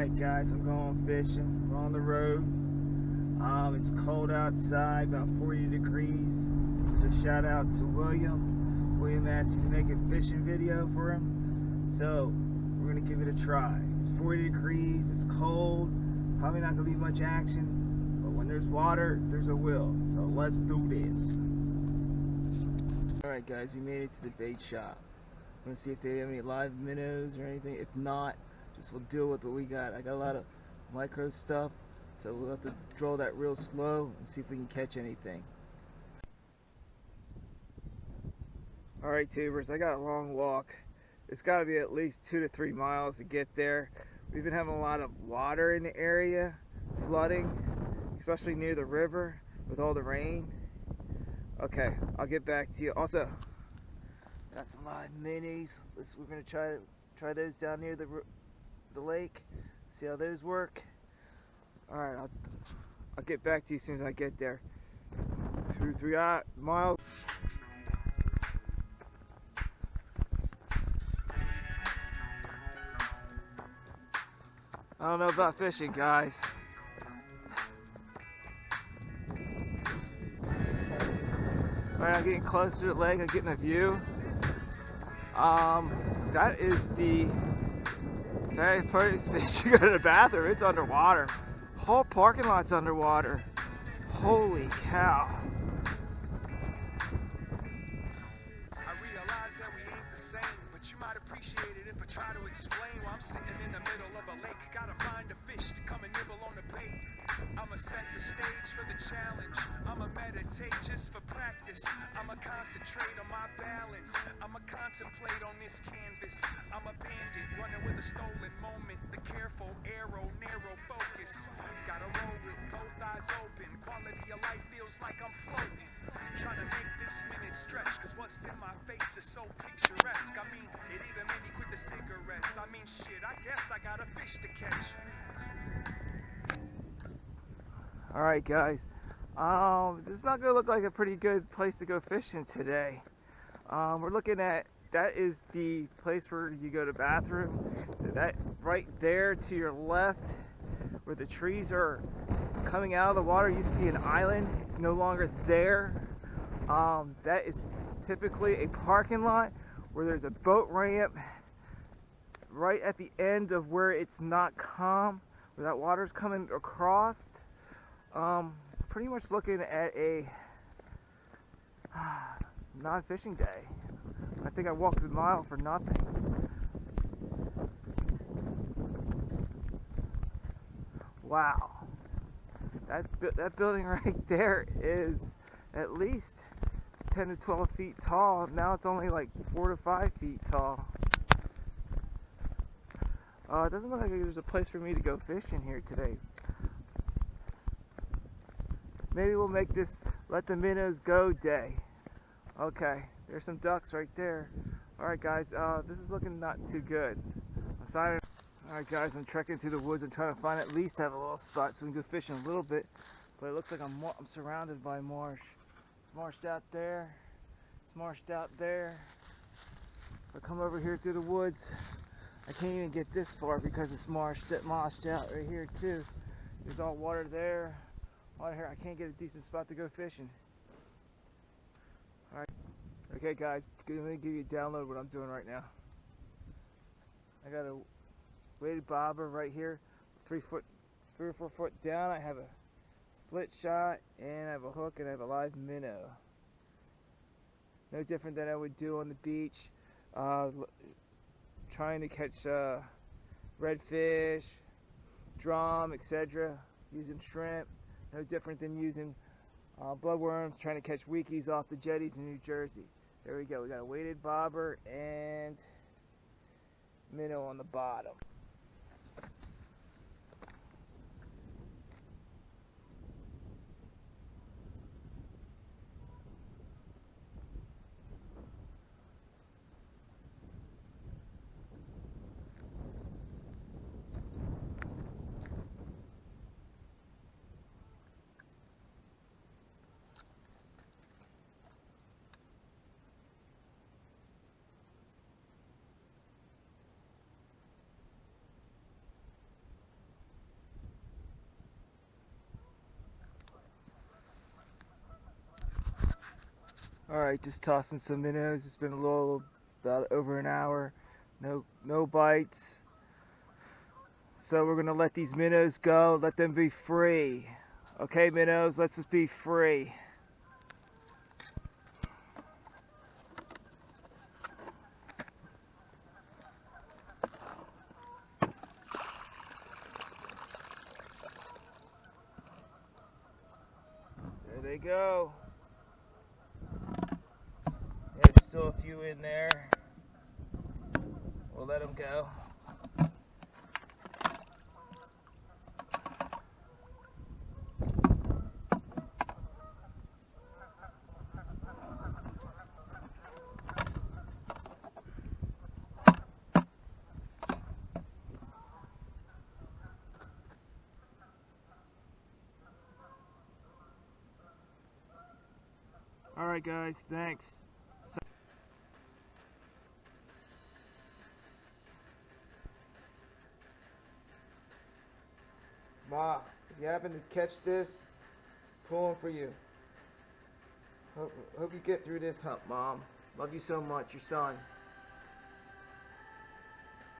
Alright guys, I'm going fishing. We're on the road. It's cold outside, about 40 degrees. This is a shout out to William. William asked me to make a fishing video for him. So, we're going to give it a try. It's 40 degrees, it's cold, probably not going to be much action. But when there's water, there's a will. So let's do this. Alright guys, we made it to the bait shop. I'm going to see if they have any live minnows or anything. If not, just we'll deal with what we got. I got a lot of micro stuff, so we'll have to draw that real slow and see if we can catch anything. Alright tubers, I got a long walk. It's got to be at least 2 to 3 miles to get there. We've been having a lot of water in the area, flooding, especially near the river with all the rain. Okay, I'll get back to you. Also, got some live minis. We're going to try those down near the lake, see how those work. Alright, I'll get back to you as soon as I get there. 2 to 3 miles. I don't know about fishing, guys. Alright, I'm getting close to the lake. I'm getting a view. That is the very place you go to the bathroom. It's underwater. Whole parking lot's underwater. Holy cow. I realize that we ain't the same, but you might appreciate it if I try to explain why I'm sitting in the middle of a lake. Gotta find a fish to come and nibble on the bait. I'ma set the stage for the challenge. I'ma meditate just for practice. I'ma concentrate on my balance. I'ma contemplate on this canvas. I'm a bandit running with a stolen moment. The careful arrow, narrow focus. Gotta roll with both eyes open. Quality of life feels like I'm floating. Trying to make this minute stretch, cause what's in my face is so picturesque. I mean, it even made me quit the cigarettes. I mean, shit, I guess I got a fish to catch. Alright guys, this is not going to look like a pretty good place to go fishing today. We're looking at, that is the place where you go to the bathroom. That right there to your left, where the trees are coming out of the water, used to be an island. It's no longer there. That is typically a parking lot where there's a boat ramp right at the end of where it's not calm, where that water's coming across. Pretty much looking at a non-fishing day. I think I walked a mile for nothing. Wow. That building right there is at least 10 to 12 feet tall. Now it's only like 4 to 5 feet tall. It doesn't look like there's a place for me to go fishing here today. Maybe we'll make this let the minnows go day. Okay, there's some ducks right there. Alright guys, this is looking not too good. Alright guys, I'm trekking through the woods. I'm trying to find at least have a little spot so we can go fishing a little bit. But it looks like I'm surrounded by marsh. It's marshed out there. It's marshed out there. If I come over here through the woods, I can't even get this far because it's moshed out right here too. There's all water there. Water here. I can't get a decent spot to go fishing. Alright. Okay guys, let me give you a download what I'm doing right now. I got a weighted bobber right here, 3 or 4 foot down. I have a split shot and I have a hook and I have a live minnow. No different than I would do on the beach, trying to catch redfish, drum, etc. Using shrimp. No different than using bloodworms, trying to catch weekies off the jetties in New Jersey. There we go. We got a weighted bobber and minnow on the bottom. Alright, just tossing some minnows. It's been about over an hour. No bites. So we're gonna let these minnows go, let them be free. Okay, minnows, let's just be free. There they go. There's still a few in there. We'll let them go. Alright guys, thanks. Ma, if you happen to catch this, pulling for you. Hope you get through this hump, Mom. Love you so much, your son.